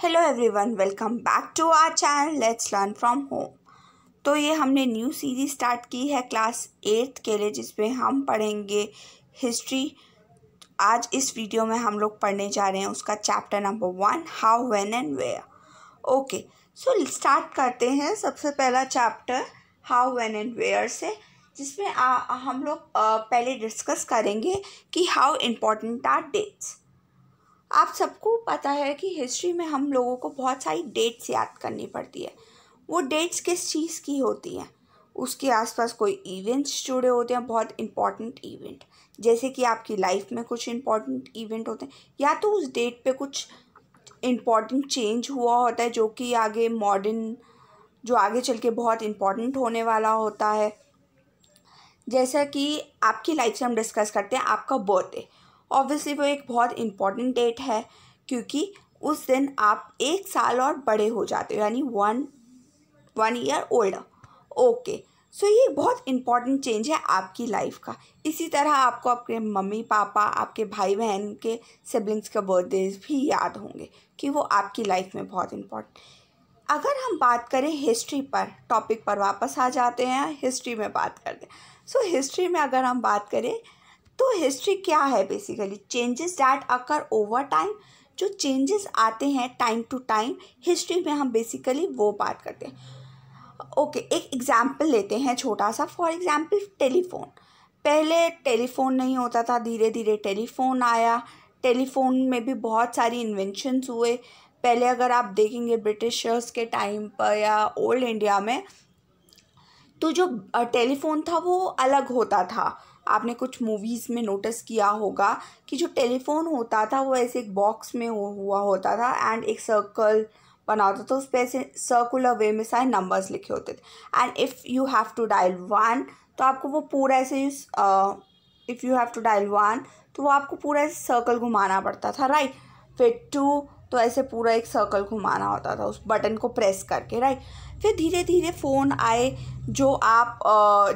Hello everyone, welcome back to our channel let's learn from home. तो ये हमने new series start की है क्लास 8th के लिए, जिसमें हम पढ़ेंगे हिस्ट्री। आज इस वीडियो में हम लोग पढ़ने जा रहे हैं उसका chapter number 1, how, when and where. Okay, so start करते हैं। सबसे पहला chapter how, when and where से, जिसमें हम लोग पहले डिस्कस करेंगे कि हाउ इम्पोर्टेंट आर डेट्स। आप सबको पता है कि हिस्ट्री में हम लोगों को बहुत सारी डेट्स याद करनी पड़ती है। वो डेट्स किस चीज़ की होती हैं? उसके आसपास कोई इवेंट्स जुड़े होते हैं, बहुत इम्पॉर्टेंट इवेंट, जैसे कि आपकी लाइफ में कुछ इम्पॉर्टेंट इवेंट होते हैं, या तो उस डेट पे कुछ इम्पॉर्टेंट चेंज हुआ होता है जो कि आगे चल के बहुत इम्पॉर्टेंट होने वाला होता है। जैसा कि आपकी लाइफ से हम डिस्कस करते हैं आपका बर्थडे। ऑब्वियसली वो एक बहुत इम्पॉर्टेंट डेट है, क्योंकि उस दिन आप 1 साल और बड़े हो जाते हो, यानी वन ईयर ओल्डर। ओके, सो ये बहुत इम्पॉर्टेंट चेंज है आपकी लाइफ का। इसी तरह आपको आपके मम्मी पापा, आपके भाई बहन के सिबलिंग्स के बर्थडेज भी याद होंगे कि वो आपकी लाइफ में बहुत इम्पॉर्टेंट। अगर हम बात करें हिस्ट्री पर, टॉपिक पर वापस आ जाते हैं, हिस्ट्री में बात करते हैं। सो हिस्ट्री में अगर हम बात करें तो हिस्ट्री क्या है? Basically changes that occur over time. जो चेंजेस आते हैं टाइम टू टाइम, हिस्ट्री में हम बेसिकली वो बात करते हैं। ओके, एक एग्जांपल लेते हैं छोटा सा। For example telephone. पहले टेलीफोन नहीं होता था, धीरे धीरे टेलीफोन आया। टेलीफोन में भी बहुत सारी इन्वेंशंस हुए। पहले अगर आप देखेंगे ब्रिटिशर्स के टाइम पर या ओल्ड इंडिया में, तो जो टेलीफोन था वो अलग होता था। आपने कुछ मूवीज़ में नोटिस किया होगा कि जो टेलीफोन होता था वो ऐसे एक बॉक्स में हुआ होता था, एंड एक सर्कल बना होता था, उस पर ऐसे सर्कुलर वे में सारे नंबर्स लिखे होते थे। And if you have to dial 1, तो आपको वो पूरा ऐसे if you have to dial 1, तो वो आपको पूरा ऐसे सर्कल घुमाना पड़ता था, राइट। फिर 2, तो ऐसे पूरा एक सर्कल घुमाना होता था उस बटन को प्रेस करके, राइट। फिर धीरे धीरे फ़ोन आए जो आप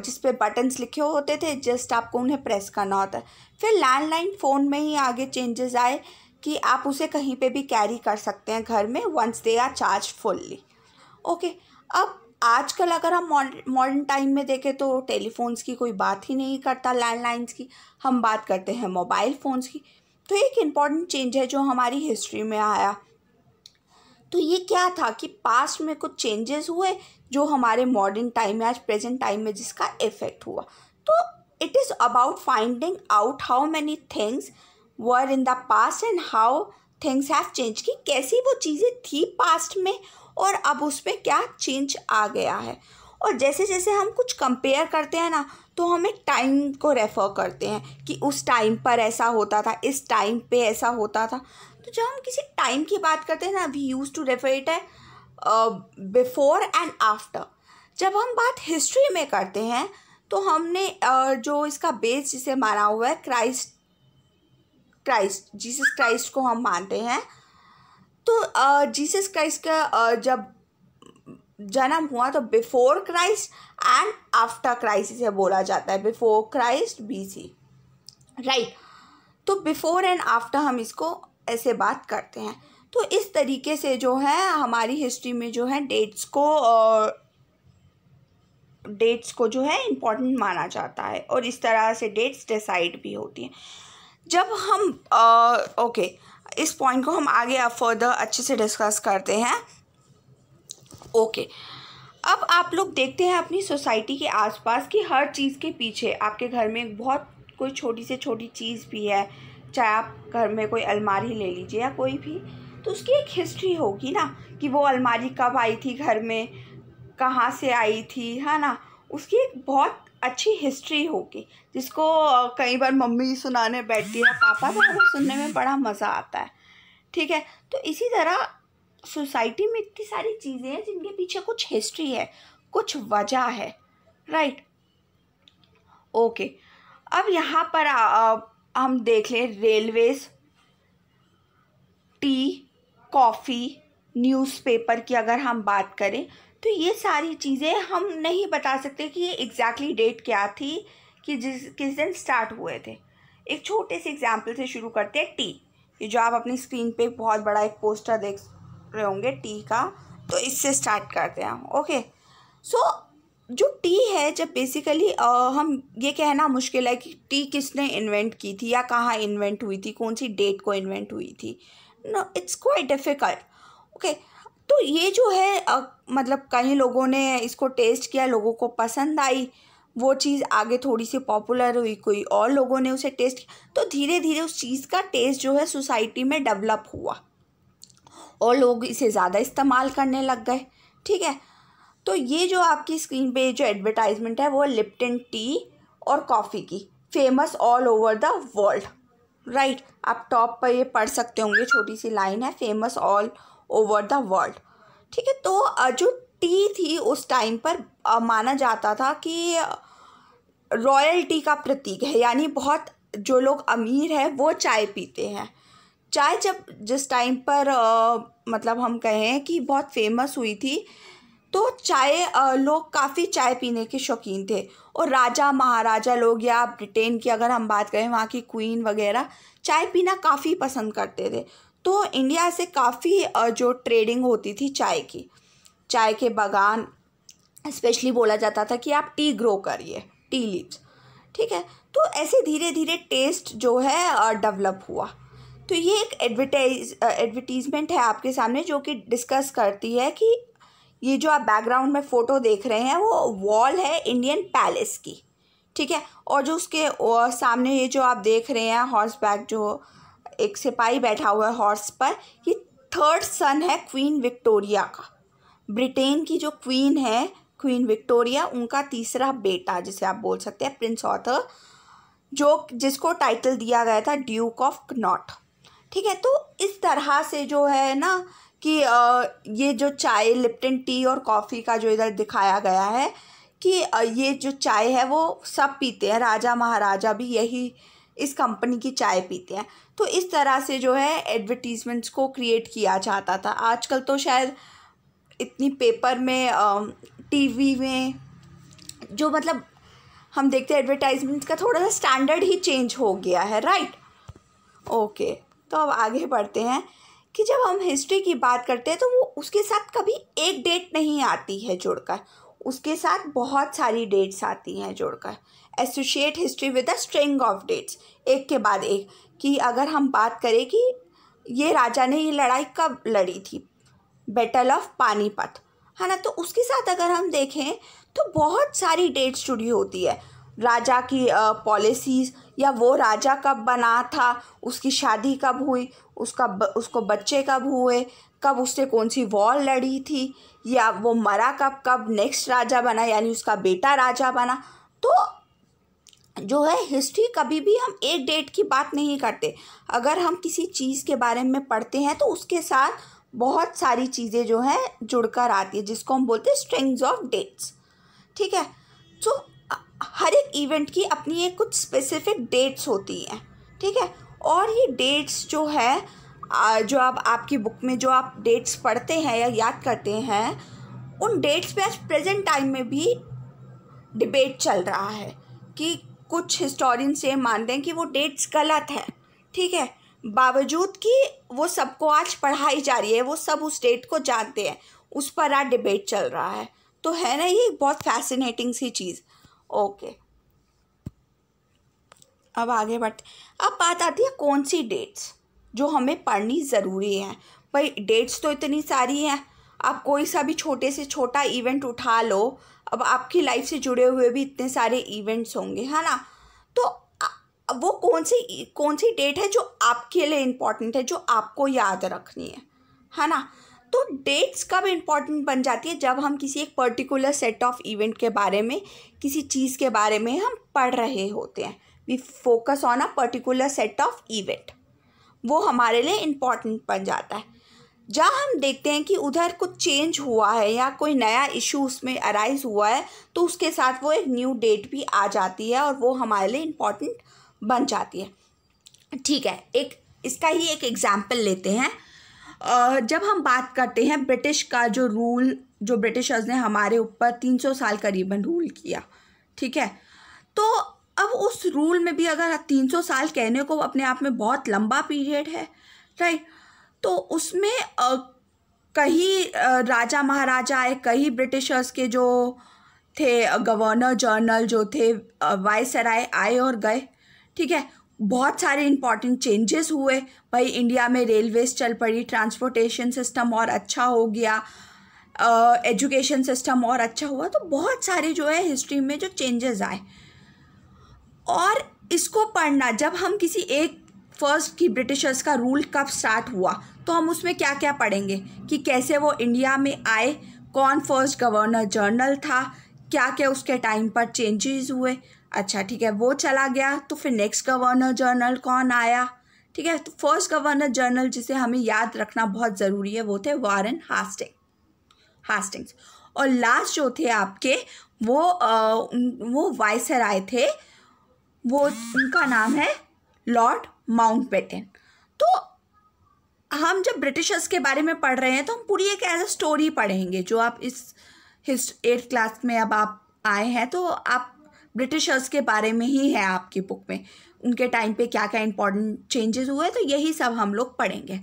जिस पे बटन्स लिखे होते थे, जस्ट आपको उन्हें प्रेस करना होता है। फिर लैंडलाइन फ़ोन में ही आगे चेंजेस आए कि आप उसे कहीं पे भी कैरी कर सकते हैं घर में, once they are charge fully. Okay, अब आजकल अगर हम मॉडर्न टाइम में देखें तो टेलीफोन्स की कोई बात ही नहीं करता, लैंडलाइंस की। हम बात करते हैं मोबाइल फ़ोन्स की। तो एक इम्पॉर्टेंट चेंज है जो हमारी हिस्ट्री में आया। तो ये क्या था कि पास्ट में कुछ चेंजेस हुए जो हमारे मॉडर्न टाइम में, आज प्रेजेंट टाइम में जिसका इफेक्ट हुआ। तो it is about finding out how many things were in the past and how things have change, कि कैसी वो चीज़ें थी पास्ट में और अब उसमें क्या चेंज आ गया है। और जैसे जैसे हम कुछ कंपेयर करते हैं ना, तो हम एक टाइम को रेफ़र करते हैं कि उस टाइम पर ऐसा होता था, इस टाइम पे ऐसा होता था। तो जब हम किसी टाइम की बात करते हैं ना, we use to refer it है बिफोर एंड आफ्टर। जब हम बात हिस्ट्री में करते हैं तो हमने जो इसका बेस जिसे माना हुआ है क्राइस्ट, जीसस क्राइस्ट को हम मानते हैं। तो जीसस क्राइस्ट का जब जन्म हुआ तो before Christ and after Christ इसे बोला जाता है, बिफोर क्राइस्ट BC, राइट। तो बिफोर एंड आफ्टर हम इसको ऐसे बात करते हैं। तो इस तरीके से जो है हमारी हिस्ट्री में जो है डेट्स को जो है इम्पोर्टेंट माना जाता है, और इस तरह से डेट्स डिसाइड भी होती हैं। जब हम ओके, इस पॉइंट को हम आगे अब फर्दर अच्छे से डिस्कस करते हैं। ओके, अब आप लोग देखते हैं अपनी सोसाइटी के आसपास कि हर चीज़ के पीछे आपके घर में बहुत कोई छोटी से छोटी चीज़ भी है। चाहे आप घर में कोई अलमारी ले लीजिए या कोई भी, तो उसकी एक हिस्ट्री होगी ना, कि वो अलमारी कब आई थी घर में, कहाँ से आई थी, है ना। उसकी एक बहुत अच्छी हिस्ट्री होगी, जिसको कई बार मम्मी सुनाने बैठती है, पापा तो हमें सुनने में बड़ा मज़ा आता है, ठीक है। तो इसी तरह सोसाइटी में इतनी सारी चीज़ें हैं जिनके पीछे कुछ हिस्ट्री है, कुछ वजह है, राइट। ओके, अब यहाँ पर हम देख लें रेलवेज, टी, कॉफ़ी, न्यूज़पेपर की अगर हम बात करें, तो ये सारी चीज़ें हम नहीं बता सकते कि ये एग्जैक्टली डेट क्या थी कि किस दिन स्टार्ट हुए थे। एक छोटे से एग्जाम्पल से शुरू करते हैं। टी, ये जो आप अपनी स्क्रीन पे बहुत बड़ा एक पोस्टर रहे होंगे टी का, तो इससे स्टार्ट करते हैं हम। ओके, सो जो टी है, जब बेसिकली हम ये कहना मुश्किल है कि टी किसने इन्वेंट की थी या कहाँ इन्वेंट हुई थी, कौन सी डेट को इन्वेंट हुई थी। No, it's quite difficult. Okay, तो ये जो है मतलब कई लोगों ने इसको टेस्ट किया, लोगों को पसंद आई, वो चीज़ आगे थोड़ी सी पॉपुलर हुई, कोई और लोगों ने उसे टेस्ट किया, तो धीरे धीरे उस चीज़ का टेस्ट जो है सोसाइटी में डेवलप हुआ और लोग इसे ज़्यादा इस्तेमाल करने लग गए। ठीक है, तो ये जो आपकी स्क्रीन पे जो एडवर्टाइजमेंट है वो लिप्टन टी और कॉफ़ी की, famous all over the world. Right, आप टॉप पर ये पढ़ सकते होंगे, छोटी सी लाइन है, famous all over the world. ठीक है, तो जो टी थी उस टाइम पर माना जाता था कि रॉयल्टी का प्रतीक है, यानी बहुत जो लोग अमीर हैं वो चाय पीते हैं। चाय जब जिस टाइम पर मतलब हम कहें कि बहुत फेमस हुई थी, तो चाय लोग काफ़ी चाय पीने के शौकीन थे, और राजा महाराजा लोग या ब्रिटेन की अगर हम बात करें, वहाँ की क्वीन वगैरह चाय पीना काफ़ी पसंद करते थे। तो इंडिया से काफ़ी जो ट्रेडिंग होती थी चाय के बागान स्पेशली बोला जाता था कि आप टी ग्रो करिए, टी लीव्स। ठीक है, तो ऐसे धीरे धीरे टेस्ट जो है डेवलप हुआ। तो ये एक एडवर्टीज़मेंट है आपके सामने जो कि डिस्कस करती है कि ये जो आप बैकग्राउंड में फ़ोटो देख रहे हैं वो वॉल है इंडियन पैलेस की। ठीक है, और जो उसके सामने ये जो आप देख रहे हैं हॉर्स बैक, जो एक सिपाही बैठा हुआ है हॉर्स पर, ये थर्ड सन है क्वीन विक्टोरिया का। ब्रिटेन की जो क्वीन है, क्वीन विक्टोरिया, उनका तीसरा बेटा, जिसे आप बोल सकते हैं प्रिंस आर्थर, जिसको टाइटल दिया गया था ड्यूक ऑफ कनॉट। ठीक है, तो इस तरह से जो है ना कि ये जो चाय, लिप्टन टी और कॉफ़ी का जो इधर दिखाया गया है कि ये जो चाय है वो सब पीते हैं, राजा महाराजा भी यही इस कंपनी की चाय पीते हैं। तो इस तरह से जो है एडवर्टीज़मेंट्स को क्रिएट किया जाता था। आजकल तो शायद इतनी पेपर में, टीवी में जो मतलब हम देखते हैं एडवर्टाइजमेंट्स का थोड़ा सा स्टैंडर्ड ही चेंज हो गया है। राइट, ओके, तो अब आगे बढ़ते हैं कि जब हम हिस्ट्री की बात करते हैं तो वो उसके साथ कभी एक डेट नहीं आती है जुड़कर, उसके साथ बहुत सारी डेट्स आती हैं जुड़कर। Associate history with a string of dates, एक के बाद एक। कि अगर हम बात करें कि ये राजा ने ये लड़ाई कब लड़ी थी, बैटल ऑफ पानीपत, है ना, तो उसके साथ अगर हम देखें तो बहुत सारी डेट्स जुड़ी होती है। राजा की पॉलिसीज़, या वो राजा कब बना था, उसकी शादी कब हुई, उसको बच्चे कब हुए, कब उससे कौन सी वॉर लड़ी थी, या वो मरा कब नेक्स्ट राजा बना यानी उसका बेटा राजा बना। तो जो है हिस्ट्री कभी भी हम एक डेट की बात नहीं करते। अगर हम किसी चीज़ के बारे में पढ़ते हैं तो उसके साथ बहुत सारी चीज़ें जो हैं जुड़कर आती है, जिसको हम बोलते हैं स्ट्रिंग्स ऑफ डेट्स। ठीक है, तो हर एक इवेंट की अपनी एक कुछ स्पेसिफिक डेट्स होती हैं। ठीक है, और ये डेट्स जो है जो आप आपकी बुक में जो आप डेट्स पढ़ते हैं या याद करते हैं, उन डेट्स पे आज प्रेजेंट टाइम में भी डिबेट चल रहा है कि कुछ हिस्टोरियंस ये मानते हैं कि वो डेट्स गलत है। ठीक है, बावजूद कि वो सबको आज पढ़ाई जा रही है, वो सब उस डेट को जानते हैं, उस पर आज डिबेट चल रहा है। तो है ना, ये बहुत फैसिनेटिंग सी चीज़। ओके, अब आगे बढ़ते। अब बात आती है कौन सी डेट्स जो हमें पढ़नी ज़रूरी है। भाई डेट्स तो इतनी सारी हैं, आप कोई सा भी छोटे से छोटा इवेंट उठा लो, अब आपकी लाइफ से जुड़े हुए भी इतने सारे इवेंट्स होंगे, है ना। तो वो कौन सी डेट है जो आपके लिए इम्पॉर्टेंट है, जो आपको याद रखनी है ना। तो डेट्स कब इम्पॉर्टेंट बन जाती है, जब हम किसी एक पर्टिकुलर सेट ऑफ इवेंट के बारे में, किसी चीज़ के बारे में हम पढ़ रहे होते हैं। We focus on a particular set of event, वो हमारे लिए इम्पॉर्टेंट बन जाता है। जहाँ हम देखते हैं कि उधर कुछ चेंज हुआ है या कोई नया इशू उसमें अराइज हुआ है, तो उसके साथ वो एक न्यू डेट भी आ जाती है और वो हमारे लिए इम्पॉर्टेंट बन जाती है। ठीक है, इसका ही एक एग्जाम्पल लेते हैं। जब हम बात करते हैं ब्रिटिश का जो रूल, जो ब्रिटिशर्स ने हमारे ऊपर 300 साल करीबन रूल किया, ठीक है, तो अब उस रूल में भी अगर 300 साल कहने को अपने आप में बहुत लंबा पीरियड है, राइट, तो उसमें कई राजा महाराजा आए, कई ब्रिटिशर्स के जो थे गवर्नर जनरल जो थे वायसराय आए और गए, ठीक है। बहुत सारे इंपॉर्टेंट चेंजेस हुए भाई, इंडिया में रेलवेज चल पड़ी, ट्रांसपोर्टेशन सिस्टम और अच्छा हो गया, एजुकेशन सिस्टम और अच्छा हुआ। तो बहुत सारे जो है हिस्ट्री में जो चेंजेस आए, और इसको पढ़ना, जब हम किसी एक फर्स्ट की ब्रिटिशर्स का रूल कब स्टार्ट हुआ तो हम उसमें क्या क्या पढ़ेंगे कि कैसे वो इंडिया में आए, कौन फर्स्ट गवर्नर जनरल था, क्या क्या उसके टाइम पर चेंजेस हुए। अच्छा ठीक है, वो चला गया तो फिर नेक्स्ट गवर्नर जनरल कौन आया, ठीक है। तो फर्स्ट गवर्नर जनरल जिसे हमें याद रखना बहुत ज़रूरी है वो थे वारेन हास्टिंग्स। और लास्ट जो थे आपके वो वायसराय थे, वो उनका नाम है लॉर्ड माउंटबेटन। तो हम जब ब्रिटिशर्स के बारे में पढ़ रहे हैं तो हम पूरी एक एज अ स्टोरी पढ़ेंगे, जो आप इस 8th क्लास में अब आप आए हैं तो आप ब्रिटिशर्स के बारे में ही है आपकी बुक में, उनके टाइम पे क्या क्या इंपॉर्टेंट चेंजेस हुए, तो यही सब हम लोग पढ़ेंगे,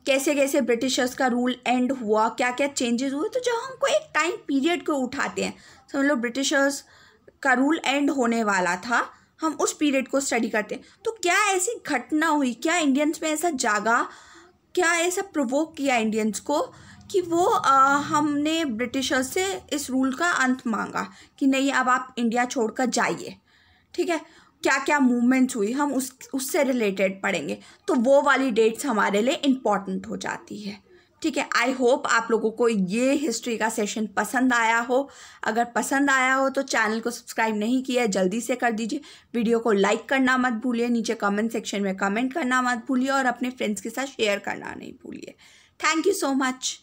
कैसे कैसे ब्रिटिशर्स का रूल एंड हुआ, क्या क्या चेंजेस हुए। तो जब हमको एक टाइम पीरियड को उठाते हैं, समझ लो ब्रिटिशर्स का रूल एंड होने वाला था, हम उस पीरियड को स्टडी करते हैं, तो क्या ऐसी घटना हुई, क्या इंडियंस में ऐसा जागा, क्या ऐसा प्रोवोक किया इंडियंस को कि वो हमने ब्रिटिशर्स से इस रूल का अंत मांगा कि नहीं अब आप इंडिया छोड़कर जाइए, ठीक है। क्या क्या मूवमेंट्स हुई हम उससे रिलेटेड पढ़ेंगे, तो वो वाली डेट्स हमारे लिए इम्पॉर्टेंट हो जाती है, ठीक है। आई होप आप लोगों को ये हिस्ट्री का सेशन पसंद आया हो। अगर पसंद आया हो तो चैनल को सब्सक्राइब नहीं किया है जल्दी से कर दीजिए, वीडियो को लाइक करना मत भूलिए, नीचे कमेंट सेक्शन में कमेंट करना मत भूलिए और अपने फ्रेंड्स के साथ शेयर करना नहीं भूलिए। Thank you so much.